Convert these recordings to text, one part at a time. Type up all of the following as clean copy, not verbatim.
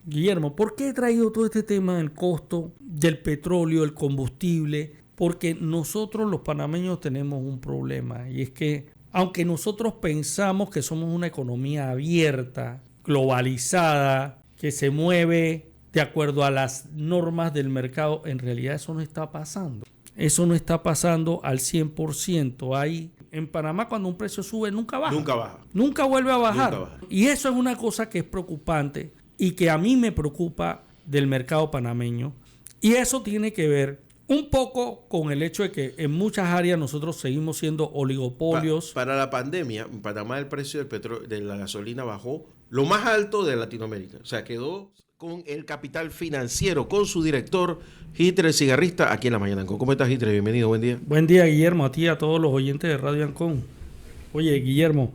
Guillermo, ¿por qué he traído todo este tema del costo del petróleo, el combustible? Porque nosotros los panameños tenemos un problema y es que aunque nosotros pensamos que somos una economía abierta, globalizada, que se mueve de acuerdo a las normas del mercado, en realidad eso no está pasando. Eso no está pasando al 100%. En Panamá cuando un precio sube nunca baja. Nunca baja. Nunca vuelve a bajar. Nunca baja. Y eso es una cosa que es preocupante y que a mí me preocupa del mercado panameño. Y eso tiene que ver un poco con el hecho de que en muchas áreas nosotros seguimos siendo oligopolios. Para la pandemia, en Panamá el precio del petróleo, de la gasolina bajó lo más alto de Latinoamérica. O sea, quedó con el capital financiero, con su director, Hitre, el cigarrista, aquí en La Mañana Ancon. ¿Cómo estás, Hitre? Bienvenido, buen día. Buen día, Guillermo, a ti y a todos los oyentes de Radio Ancon. Oye, Guillermo,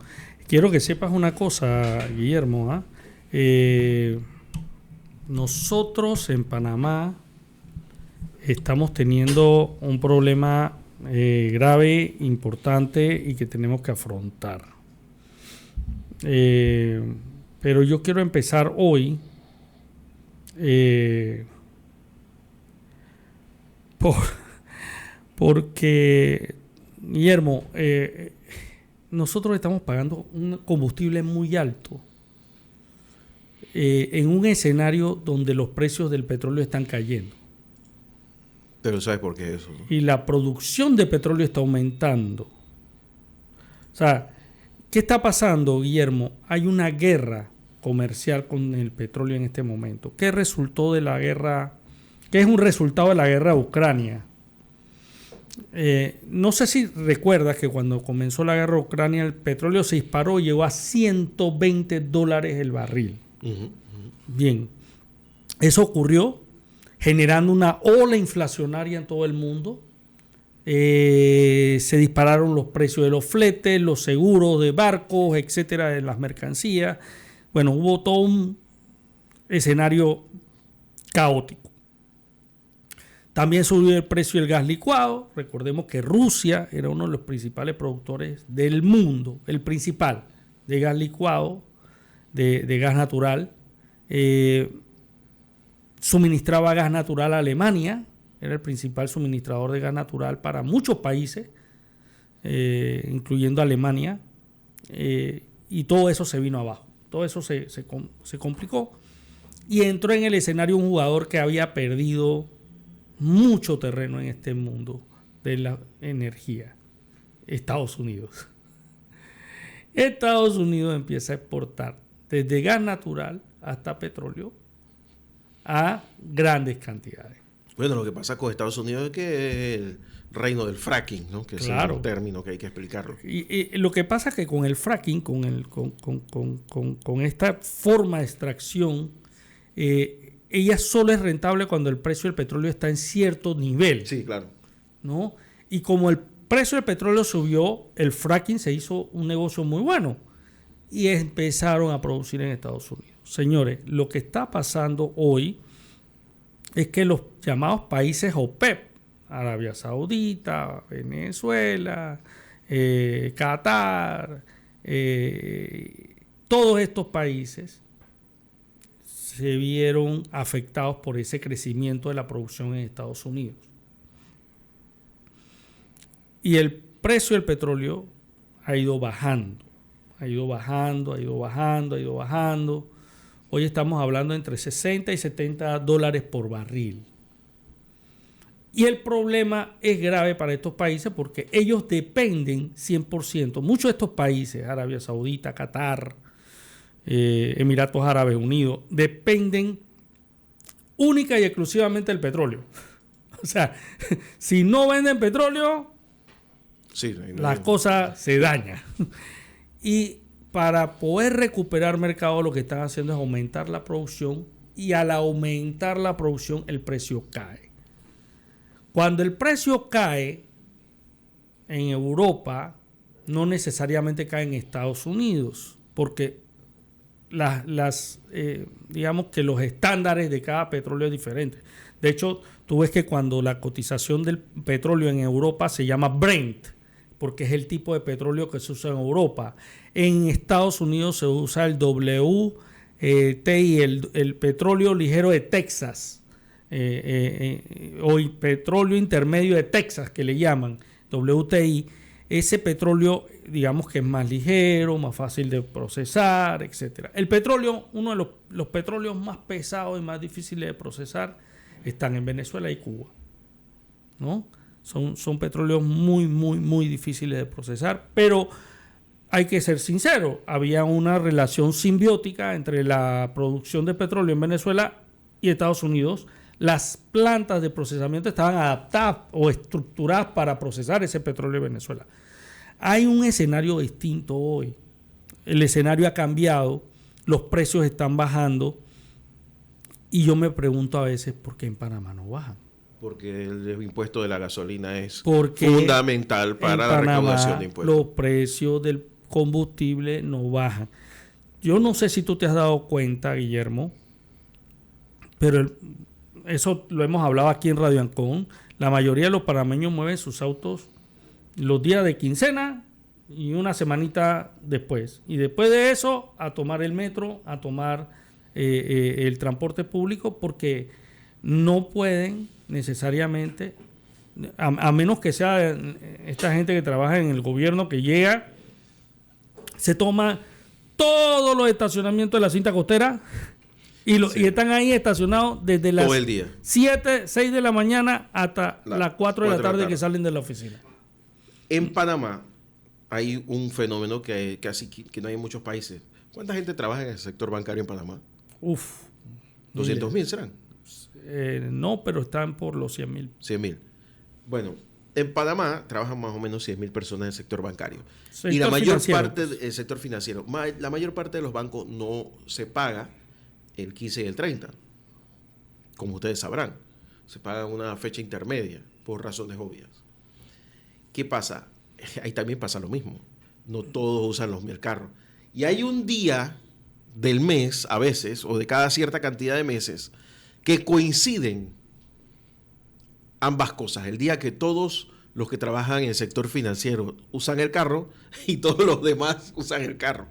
quiero que sepas una cosa, Guillermo. Nosotros en Panamá estamos teniendo un problema grave, importante y que tenemos que afrontar. Pero yo quiero empezar hoy porque, Guillermo, nosotros estamos pagando un combustible muy alto en un escenario donde los precios del petróleo están cayendo. Pero ¿sabes por qué eso? Y la producción de petróleo está aumentando. O sea, ¿qué está pasando, Guillermo? Hay una guerra comercial con el petróleo en este momento. ¿Qué resultó de la guerra? ¿Qué es un resultado de la guerra de Ucrania? No sé si recuerdas que cuando comenzó la guerra de Ucrania el petróleo se disparó y llegó a $120 el barril. Bien, eso ocurrió generando una ola inflacionaria en todo el mundo. Se dispararon los precios de los fletes, los seguros de barcos, etcétera, de las mercancías. Bueno, hubo todo un escenario caótico. También subió el precio del gas licuado. Recordemos que Rusia era uno de los principales productores del mundo, el principal de gas licuado, de gas natural. Suministraba gas natural a Alemania, era el principal suministrador de gas natural para muchos países, incluyendo Alemania, y todo eso se vino abajo, todo eso se complicó y entró en el escenario un jugador que había perdido mucho terreno en este mundo de la energía, Estados Unidos. Estados Unidos empieza a exportar desde gas natural hasta petróleo a grandes cantidades. Bueno, lo que pasa con Estados Unidos es que es el reino del fracking, ¿no? Que claro. Es un término que hay que explicarlo. Y lo que pasa es que con el fracking, con esta forma de extracción, ella solo es rentable cuando el precio del petróleo está en cierto nivel. Sí, claro. ¿No? Y como el precio del petróleo subió, el fracking se hizo un negocio muy bueno y empezaron a producir en Estados Unidos. Señores, lo que está pasando hoy es que los llamados países OPEP, Arabia Saudita, Venezuela, Qatar, todos estos países se vieron afectados por ese crecimiento de la producción en Estados Unidos. Y el precio del petróleo ha ido bajando. Ha ido bajando. Hoy estamos hablando entre 60 y 70 dólares por barril. Y el problema es grave para estos países porque ellos dependen 100%. Muchos de estos países, Arabia Saudita, Qatar, Emiratos Árabes Unidos, dependen única y exclusivamente del petróleo. O sea, si no venden petróleo, sí, la cosa se daña. Y para poder recuperar mercado lo que están haciendo es aumentar la producción y al aumentar la producción el precio cae. Cuando el precio cae en Europa, no necesariamente cae en Estados Unidos, porque digamos que los estándares de cada petróleo es diferente. De hecho, tú ves que cuando la cotización del petróleo en Europa se llama Brent, porque es el tipo de petróleo que se usa en Europa. En Estados Unidos se usa el WTI, TI, el petróleo ligero de Texas, o el petróleo intermedio de Texas, que le llaman WTI, ese petróleo, digamos que es más ligero, más fácil de procesar, etcétera. El petróleo, uno de los petróleos más pesados y más difíciles de procesar, están en Venezuela y Cuba, ¿no? Son petróleos muy, muy, muy difíciles de procesar, pero hay que ser sincero, había una relación simbiótica entre la producción de petróleo en Venezuela y Estados Unidos. Las plantas de procesamiento estaban adaptadas o estructuradas para procesar ese petróleo en Venezuela. Hay un escenario distinto hoy. El escenario ha cambiado, los precios están bajando y yo me pregunto a veces por qué en Panamá no bajan. Porque el impuesto de la gasolina es fundamental para la recaudación de impuestos. Los precios del combustible no bajan. Yo no sé si tú te has dado cuenta, Guillermo, pero eso lo hemos hablado aquí en Radio Ancón. La mayoría de los panameños mueven sus autos los días de quincena y una semanita después. Y después de eso, a tomar el metro, a tomar el transporte público, porque no pueden necesariamente, a menos que sea esta gente que trabaja en el gobierno, que llega, se toma todos los estacionamientos de la cinta costera y están ahí estacionados desde las 7, 6 de la mañana hasta las 4 de la tarde que salen de la oficina. En Panamá hay un fenómeno que no hay en muchos países. ¿Cuánta gente trabaja en el sector bancario en Panamá? 200,000 serán. No, pero están por los 100,000. 100,000. Bueno, en Panamá trabajan más o menos 100,000 personas en el sector bancario. Y la mayor parte del sector financiero, la mayor parte de los bancos no se paga el 15 y el 30. Como ustedes sabrán, se paga una fecha intermedia por razones obvias. ¿Qué pasa? Ahí también pasa lo mismo. No todos usan los mismos carros. Y hay un día del mes, a veces, o de cada cierta cantidad de meses, que coinciden ambas cosas. El día que todos los que trabajan en el sector financiero usan el carro y todos los demás usan el carro.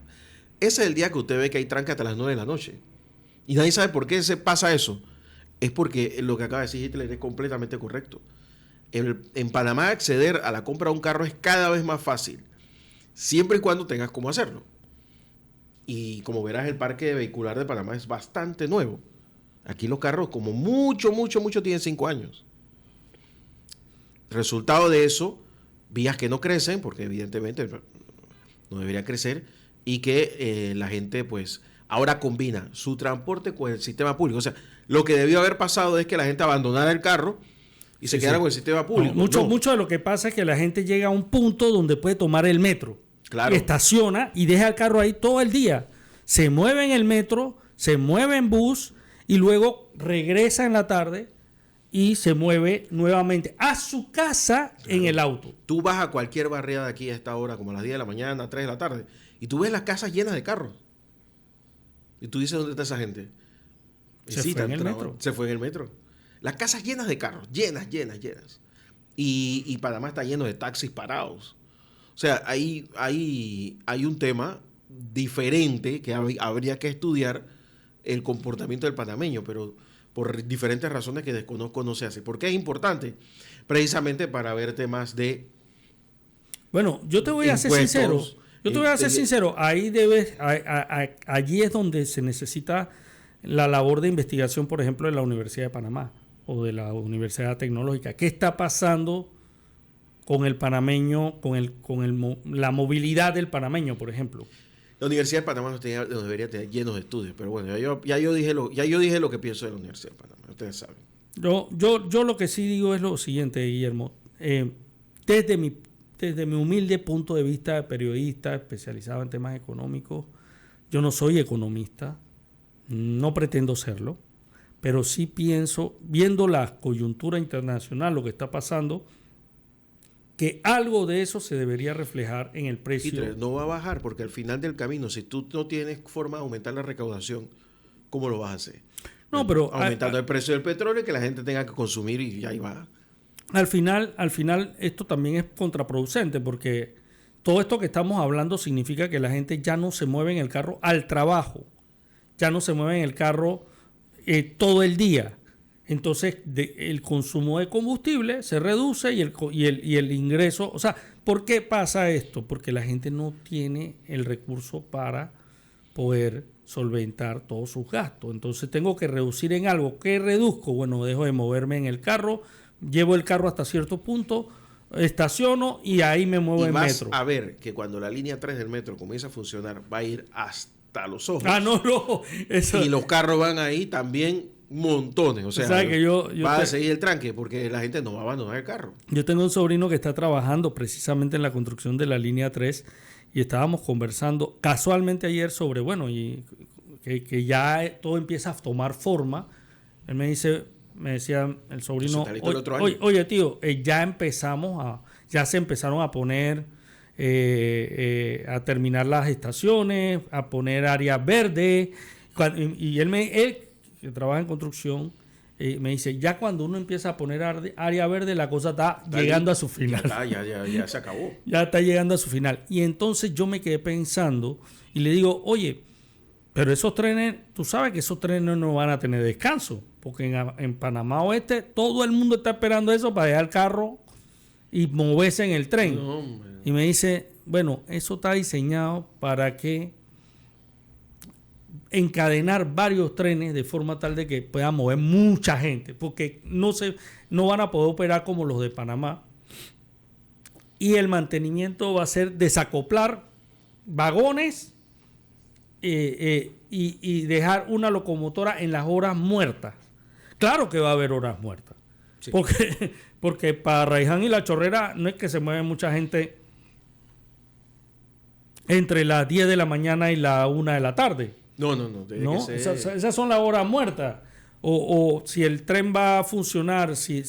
Ese es el día que usted ve que hay tranca hasta las 9 de la noche. Y nadie sabe por qué se pasa eso. Es porque lo que acaba de decir Hitler es completamente correcto. En Panamá acceder a la compra de un carro es cada vez más fácil, siempre y cuando tengas cómo hacerlo. Y como verás, el parque vehicular de Panamá es bastante nuevo. Aquí los carros como mucho tienen 5 años. Resultado de eso, vías que no crecen, porque evidentemente no deberían crecer, y que la gente pues ahora combina su transporte con el sistema público. O sea, lo que debió haber pasado es que la gente abandonara el carro y se quedara con el sistema público. Mucho de lo que pasa es que la gente llega a un punto donde puede tomar el metro. Claro. Estaciona y deja el carro ahí todo el día. Se mueve en el metro, se mueve en bus y luego regresa en la tarde y se mueve nuevamente a su casa en el auto. Tú vas a cualquier barriada de aquí a esta hora, como a las 10 de la mañana, 3 de la tarde, y tú ves las casas llenas de carros. Y tú dices, ¿dónde está esa gente? Se fue en el metro. Se fue en el metro. Las casas llenas de carros, llenas. Y Panamá está lleno de taxis parados. O sea, hay un tema diferente que habría que estudiar el comportamiento del panameño, pero por diferentes razones que desconozco no se hace. ¿Por qué es importante? Precisamente para ver temas de... Bueno, yo te voy a ser sincero. Allí es donde se necesita la labor de investigación, por ejemplo, de la Universidad de Panamá o de la Universidad Tecnológica. ¿Qué está pasando con el panameño, la movilidad del panameño, por ejemplo? La Universidad de Panamá no debería tener llenos de estudios, pero bueno, ya yo dije lo que pienso de la Universidad de Panamá, ustedes saben. Yo lo que sí digo es lo siguiente, Guillermo. Desde mi humilde punto de vista de periodista especializado en temas económicos, yo no soy economista, no pretendo serlo, pero sí pienso, viendo la coyuntura internacional, lo que está pasando, que algo de eso se debería reflejar en el precio. Hitler, no va a bajar porque al final del camino, si tú no tienes forma de aumentar la recaudación, ¿cómo lo vas a hacer? No, pero aumentando el precio del petróleo y que la gente tenga que consumir y ahí va. Al final esto también es contraproducente porque todo esto que estamos hablando significa que la gente ya no se mueve en el carro al trabajo. ya no se mueve en el carro todo el día. Entonces el consumo de combustible se reduce y el ingreso. O sea, ¿por qué pasa esto? Porque la gente no tiene el recurso para poder solventar todos sus gastos. Entonces tengo que reducir en algo. ¿Qué reduzco? Bueno, dejo de moverme en el carro, llevo el carro hasta cierto punto, estaciono y ahí me muevo en metro. A ver que cuando la línea 3 del metro comienza a funcionar, va a ir hasta los ojos. No. Eso. Y los carros van ahí también montones. O sea, que va a seguir el tranque porque la gente no va a abandonar el carro. Yo tengo un sobrino que está trabajando precisamente en la construcción de la línea 3 y estábamos conversando casualmente ayer sobre, y que ya todo empieza a tomar forma. Él me decía el sobrino, oye tío, ya se empezaron a poner, a terminar las estaciones, a poner áreas verdes. Y él que trabaja en construcción, me dice, ya cuando uno empieza a poner área verde, la cosa está llegando a su final. Ya se acabó. Ya está llegando a su final. Y entonces yo me quedé pensando y le digo, oye, pero esos trenes, tú sabes que esos trenes no van a tener descanso, porque en Panamá Oeste todo el mundo está esperando eso para dejar el carro y moverse en el tren. No, y me dice, bueno, eso está diseñado para que encadenar varios trenes de forma tal de que puedan mover mucha gente, porque no van a poder operar como los de Panamá, y el mantenimiento va a ser desacoplar vagones y dejar una locomotora en las horas muertas. Claro que va a haber horas muertas, sí. porque para Raiján y La Chorrera no es que se mueve mucha gente entre las 10 de la mañana y la 1 de la tarde. No. Esas son las horas muertas. O si el tren va a funcionar, si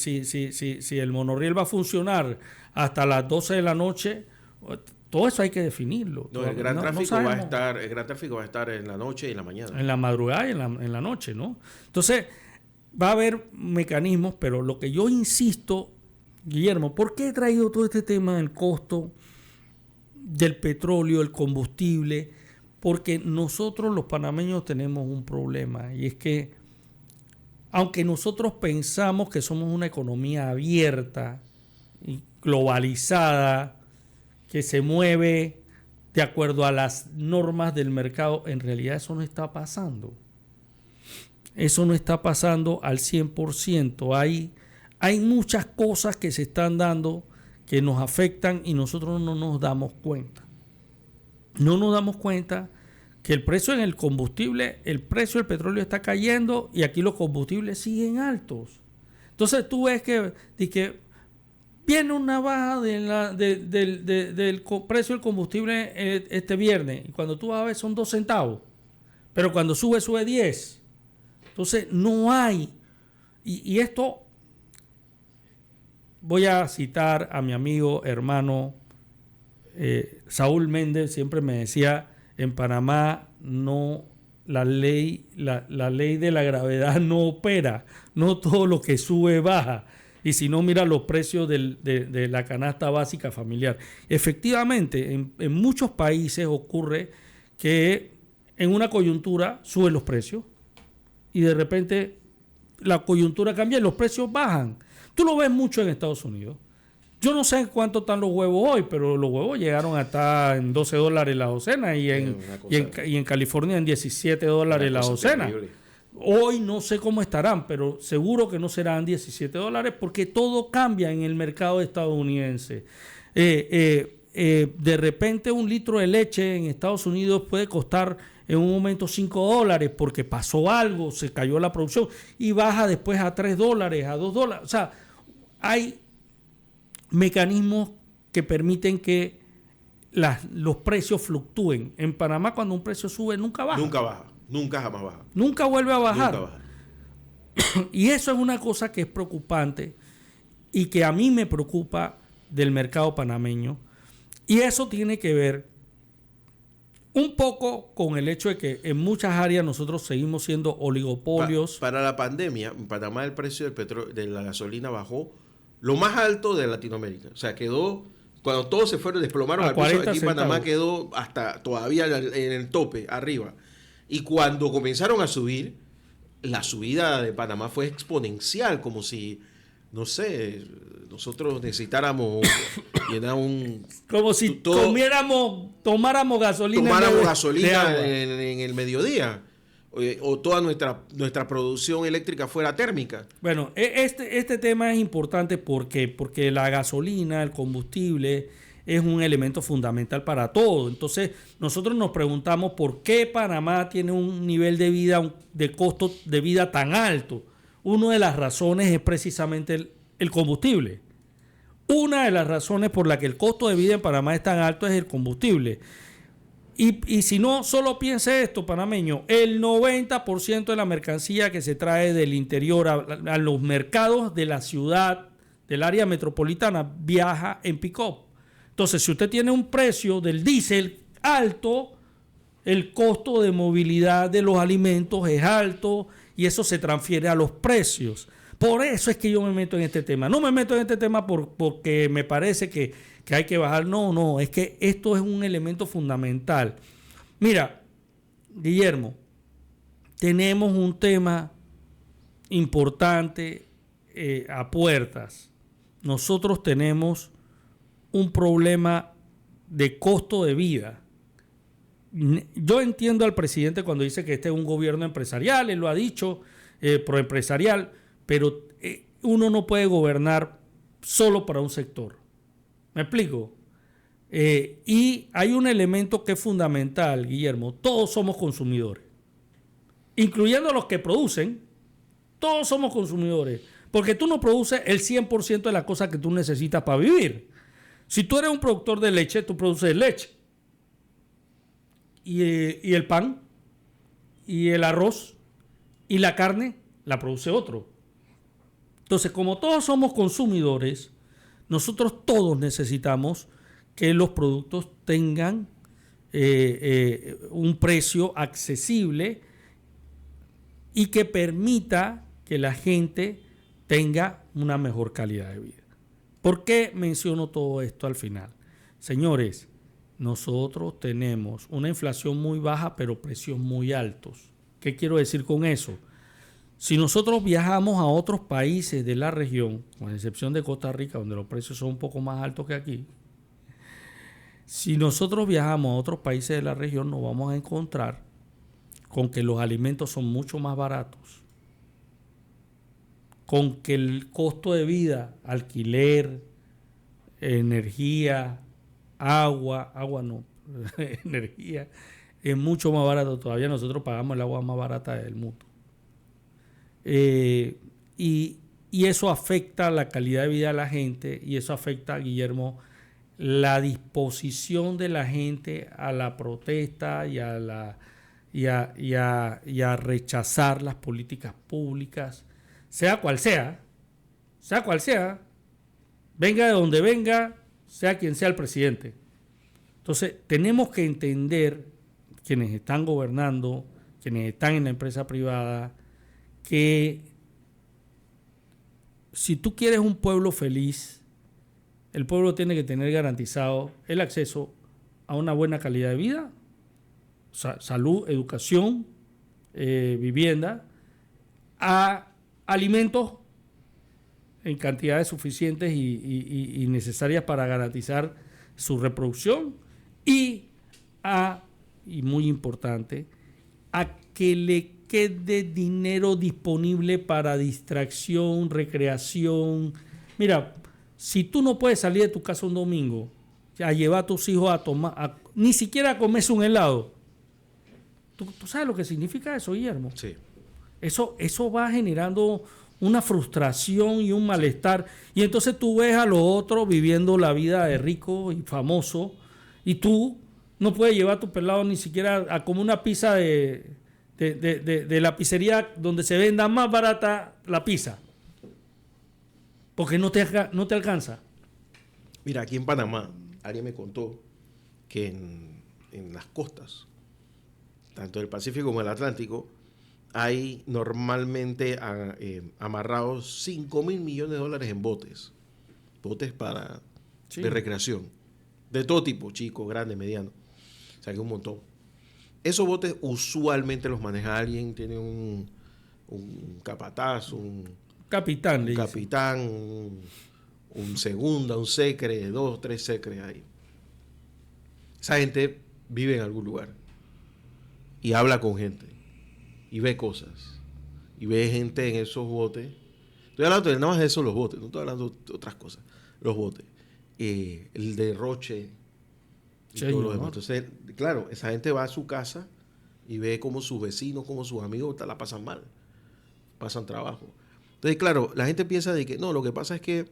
el monorriel va a funcionar hasta las 12 de la noche, todo eso hay que definirlo. El gran tráfico va a estar en la noche y en la mañana. En la madrugada y en la noche, ¿no? Entonces, va a haber mecanismos, pero lo que yo insisto, Guillermo, ¿por qué he traído todo este tema del costo del petróleo, el combustible? Porque nosotros los panameños tenemos un problema, y es que aunque nosotros pensamos que somos una economía abierta y globalizada, que se mueve de acuerdo a las normas del mercado, en realidad eso no está pasando. Eso no está pasando al 100%. Hay muchas cosas que se están dando que nos afectan y nosotros no nos damos cuenta. No nos damos cuenta que el precio en el combustible, el precio del petróleo está cayendo y aquí los combustibles siguen altos. Entonces tú ves que viene una baja del precio del combustible este viernes, y cuando tú vas a ver son 2 centavos, pero cuando sube 10. Entonces no hay, y esto voy a citar a mi amigo, hermano Saúl Méndez. Siempre me decía, en Panamá la ley de la gravedad no opera, no todo lo que sube baja. Y si no, mira los precios de la canasta básica familiar. Efectivamente, en muchos países ocurre que en una coyuntura suben los precios y de repente la coyuntura cambia y los precios bajan. Tú lo ves mucho en Estados Unidos. Yo no sé cuánto están los huevos hoy, pero los huevos llegaron a estar en $12 la docena y en California en $17 la docena. Terrible. Hoy no sé cómo estarán, pero seguro que no serán $17 porque todo cambia en el mercado estadounidense. De repente un litro de leche en Estados Unidos puede costar en un momento $5 porque pasó algo, se cayó la producción y baja después a $3, a $2. O sea, hay mecanismos que permiten que los precios fluctúen. En Panamá, cuando un precio sube, nunca baja. Nunca jamás baja. Nunca vuelve a bajar. Nunca baja. Y eso es una cosa que es preocupante y que a mí me preocupa del mercado panameño. Y eso tiene que ver un poco con el hecho de que en muchas áreas nosotros seguimos siendo oligopolios. Para la pandemia, en Panamá el precio del petróleo, de la gasolina bajó lo más alto de Latinoamérica. O sea, quedó, cuando todos se fueron, desplomaron al piso, aquí en Panamá quedó hasta todavía en el tope, arriba. Y cuando comenzaron a subir, la subida de Panamá fue exponencial, como si, no sé, nosotros necesitáramos llenar un... Como si tomáramos gasolina. En el mediodía. O toda nuestra producción eléctrica fuera térmica. Bueno, este tema es importante porque la gasolina, el combustible, es un elemento fundamental para todo. Entonces, nosotros nos preguntamos por qué Panamá tiene un nivel de vida, de costo de vida tan alto. Una de las razones es precisamente el combustible. Una de las razones por la que el costo de vida en Panamá es tan alto es el combustible. Y si no, solo piense esto, panameño, el 90% de la mercancía que se trae del interior a los mercados de la ciudad, del área metropolitana, viaja en pick-up. Entonces, si usted tiene un precio del diésel alto, el costo de movilidad de los alimentos es alto y eso se transfiere a los precios. Por eso es que yo me meto en este tema. No me meto en este tema porque me parece que hay que bajar. No, es que esto es un elemento fundamental. Mira, Guillermo, tenemos un tema importante a puertas. Nosotros tenemos un problema de costo de vida. Yo entiendo al presidente cuando dice que este es un gobierno empresarial, él lo ha dicho, proempresarial, pero uno no puede gobernar solo para un sector. ¿Me explico? Y hay un elemento que es fundamental, Guillermo. Todos somos consumidores, incluyendo los que producen. Todos somos consumidores, porque tú no produces el 100% de las cosas que tú necesitas para vivir. Si tú eres un productor de leche, tú produces leche. Y el pan, y el arroz, y la carne, la produce otro. Entonces, como todos somos consumidores, nosotros todos necesitamos que los productos tengan un precio accesible y que permita que la gente tenga una mejor calidad de vida. ¿Por qué menciono todo esto al final? Señores, nosotros tenemos una inflación muy baja, pero precios muy altos. ¿Qué quiero decir con eso? Si nosotros viajamos a otros países de la región, con excepción de Costa Rica, donde los precios son un poco más altos que aquí, si nosotros viajamos a otros países de la región, nos vamos a encontrar con que los alimentos son mucho más baratos, con que el costo de vida, alquiler, energía, agua no, energía, es mucho más barato. Todavía nosotros pagamos el agua más barata del mundo. Y eso afecta la calidad de vida de la gente y eso afecta, Guillermo, la disposición de la gente a la protesta y a rechazar las políticas públicas, sea cual sea, venga de donde venga, sea quien sea el presidente. Entonces, tenemos que entender, quienes están gobernando, quienes están en la empresa privada, que si tú quieres un pueblo feliz, el pueblo tiene que tener garantizado el acceso a una buena calidad de vida, salud, educación, vivienda, a alimentos en cantidades suficientes y necesarias para garantizar su reproducción y muy importante, a que le quede dinero disponible para distracción, recreación. Mira, si tú no puedes salir de tu casa un domingo a llevar a tus hijos a tomar, ni siquiera a comerse un helado, ¿tú sabes lo que significa eso, Guillermo? Sí. Eso va generando una frustración y un malestar. Y entonces tú ves a los otros viviendo la vida de rico y famoso y tú no puedes llevar a tu pelado ni siquiera a comer una pizza de la pizzería donde se venda más barata la pizza. Porque no te alcanza. Mira, aquí en Panamá, alguien me contó que en las costas, tanto del Pacífico como del Atlántico, hay normalmente amarrados $5,000 millones en botes de recreación, de todo tipo, chicos, grandes, medianos, o sea que un montón. Esos botes usualmente los maneja alguien, tiene un capataz, Capitán, un capitán, un segunda, un secre, 2, 3 secres ahí. Esa gente vive en algún lugar y habla con gente y ve cosas y ve gente en esos botes. Estoy hablando nada más de eso, los botes, no estoy hablando de otras cosas, los botes. El derroche y todo lo demás. Entonces, claro, esa gente va a su casa y ve cómo sus vecinos, cómo sus amigos la pasan mal, pasan trabajo. Entonces, claro, la gente piensa de que no, lo que pasa es que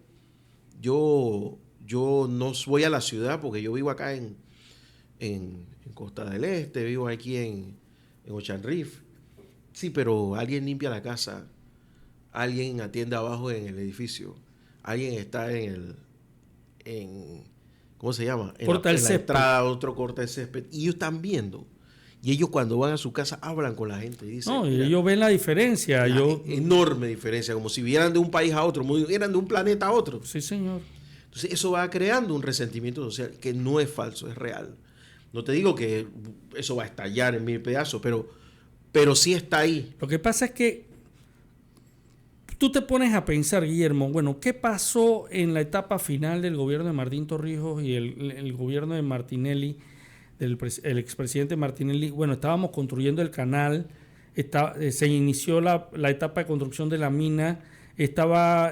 yo no voy a la ciudad porque yo vivo acá en Costa del Este, vivo aquí en Ocean Reef. Sí, pero alguien limpia la casa, alguien atiende abajo en el edificio, alguien está ¿cómo se llama? Corta el en la césped. entrada, otro corta el césped. Y ellos están viendo. Y ellos cuando van a su casa hablan con la gente. Y dicen, no, y ellos ven la diferencia. Enorme diferencia, como si vieran de un país a otro, como si vieran de un planeta a otro. Sí, señor. Entonces eso va creando un resentimiento social que no es falso, es real. No te digo que eso va a estallar en 1000 pedazos, pero sí está ahí. Lo que pasa es que tú te pones a pensar, Guillermo, bueno, ¿qué pasó en la etapa final del gobierno de Martín Torrijos y el gobierno de Martinelli, el expresidente Martinelli? Bueno, estábamos construyendo el canal, se inició la etapa de construcción de la mina, se estaba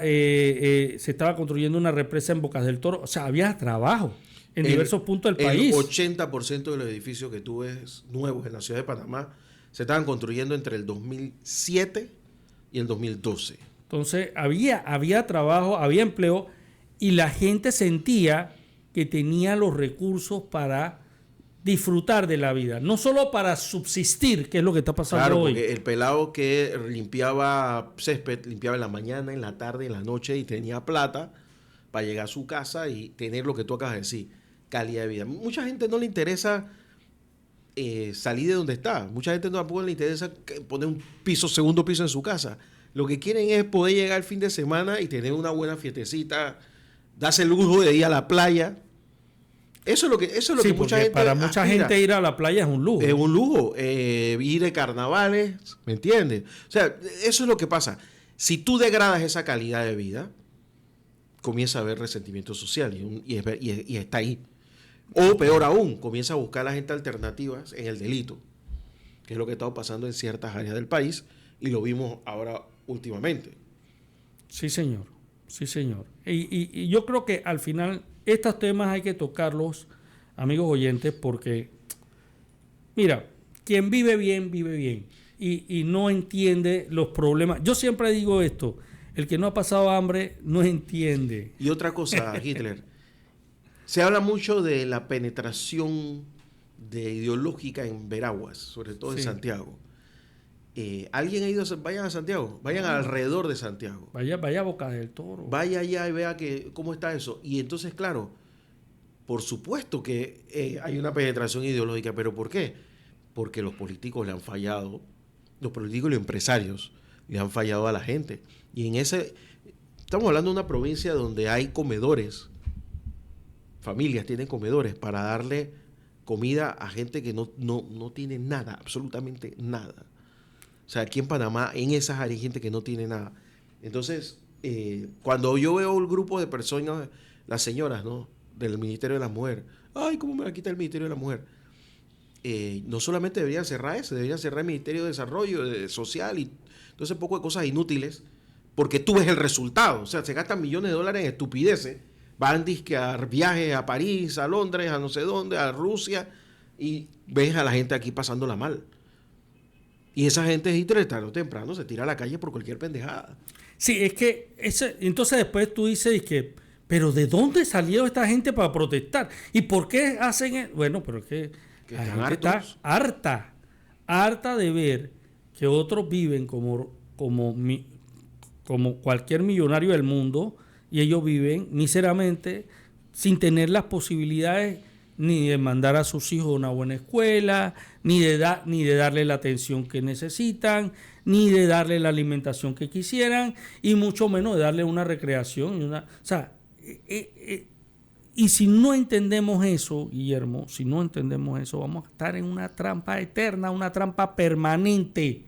construyendo una represa en Bocas del Toro, o sea, había trabajo en diversos puntos del país. El 80% de los edificios que tú ves nuevos en la ciudad de Panamá se estaban construyendo entre el 2007 y el 2012. Entonces había trabajo, había empleo y la gente sentía que tenía los recursos para disfrutar de la vida, no solo para subsistir, que es lo que está pasando hoy. Porque el pelado que limpiaba césped, limpiaba en la mañana, en la tarde, en la noche y tenía plata para llegar a su casa y tener lo que tú acabas de decir, calidad de vida. Mucha gente no le interesa salir de donde está. Mucha gente tampoco le interesa poner un segundo piso en su casa. Lo que quieren es poder llegar el fin de semana y tener una buena fiestecita, darse el lujo de ir a la playa. Eso es lo que mucha gente para mucha gente ir a la playa es un lujo. Es un lujo. Ir de carnavales, ¿me entiendes? O sea, eso es lo que pasa. Si tú degradas esa calidad de vida, comienza a haber resentimiento social y está ahí. O peor aún, comienza a buscar a la gente alternativas en el delito, que es lo que ha estado pasando en ciertas áreas del país y lo vimos ahora últimamente. Sí, señor. Sí, señor. Y yo creo que al final estos temas hay que tocarlos, amigos oyentes, porque, mira, quien vive bien, vive bien. Y no entiende los problemas. Yo siempre digo esto, el que no ha pasado hambre no entiende. Y otra cosa, Hitler, se habla mucho de la penetración ideológica en Veraguas, sobre todo en Santiago. ¿Alguien ha ido? Vayan a Santiago, vayan alrededor de Santiago. Vaya a Bocas del Toro. Vaya allá y vea cómo está eso. Y entonces, claro, por supuesto que hay una penetración ideológica, pero ¿por qué? Porque los políticos le han fallado, los políticos y los empresarios le han fallado a la gente. Y estamos hablando de una provincia donde hay comedores, familias tienen comedores para darle comida a gente que no tiene nada, absolutamente nada. O sea, aquí en Panamá, en esas áreas hay gente que no tiene nada. Entonces, cuando yo veo un grupo de personas, las señoras, ¿no?, del Ministerio de la Mujer, ay, ¿cómo me va a quitar el Ministerio de la Mujer? No solamente deberían cerrar eso, deberían cerrar el Ministerio de Desarrollo Social y todo ese poco de cosas inútiles, porque tú ves el resultado. O sea, se gastan millones de dólares en estupideces, van a viajes a París, a Londres, a no sé dónde, a Rusia, y ves a la gente aquí pasándola mal. Y esa gente, tarde o temprano, se tira a la calle por cualquier pendejada. Sí, es que entonces después tú dices que, pero ¿de dónde salió esta gente para protestar? ¿Y por qué hacen eso? Bueno, pero es que la gente está harta de ver que otros viven como cualquier millonario del mundo y ellos viven míseramente sin tener las posibilidades ni de mandar a sus hijos a una buena escuela, ni de darle la atención que necesitan, ni de darle la alimentación que quisieran, y mucho menos de darle una recreación. O sea, Y si no entendemos eso, Guillermo, si no entendemos eso, vamos a estar en una trampa eterna, una trampa permanente.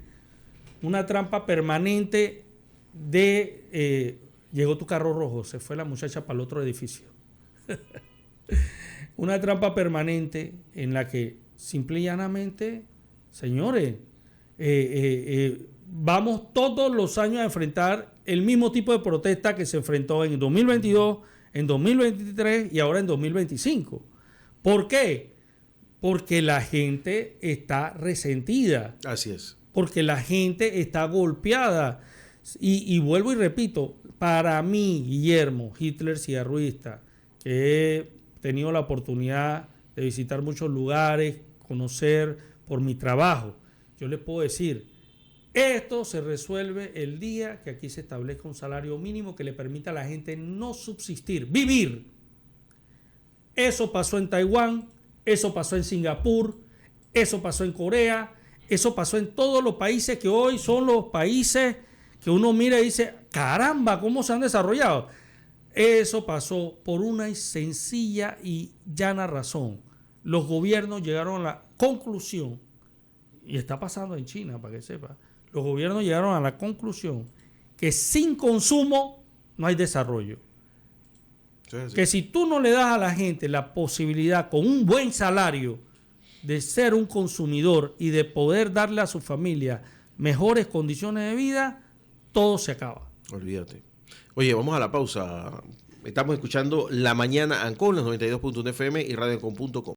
Una trampa permanente de... llegó tu carro rojo, se fue la muchacha para el otro edificio. Una trampa permanente en la que simple y llanamente, señores, vamos todos los años a enfrentar el mismo tipo de protesta que se enfrentó en 2022, en 2023 y ahora en 2025. ¿Por qué? Porque la gente está resentida. Así es. Porque la gente está golpeada. Y vuelvo y repito, para mí, Guillermo Hitler Cigarruista, que he tenido la oportunidad de visitar muchos lugares, conocer por mi trabajo, yo les puedo decir, esto se resuelve el día que aquí se establezca un salario mínimo que le permita a la gente no subsistir, vivir. Eso pasó en Taiwán, eso pasó en Singapur, eso pasó en Corea, eso pasó en todos los países que hoy son los países que uno mira y dice, caramba, ¿cómo se han desarrollado? Eso pasó por una sencilla y llana razón. Los gobiernos llegaron a la conclusión, y está pasando en China, para que sepa, los gobiernos llegaron a la conclusión que sin consumo no hay desarrollo. Sí. Que si tú no le das a la gente la posibilidad con un buen salario de ser un consumidor y de poder darle a su familia mejores condiciones de vida, todo se acaba. Olvídate. Oye, vamos a la pausa. Estamos escuchando La Mañana Ancon, los 92.1 FM y radioancon.com.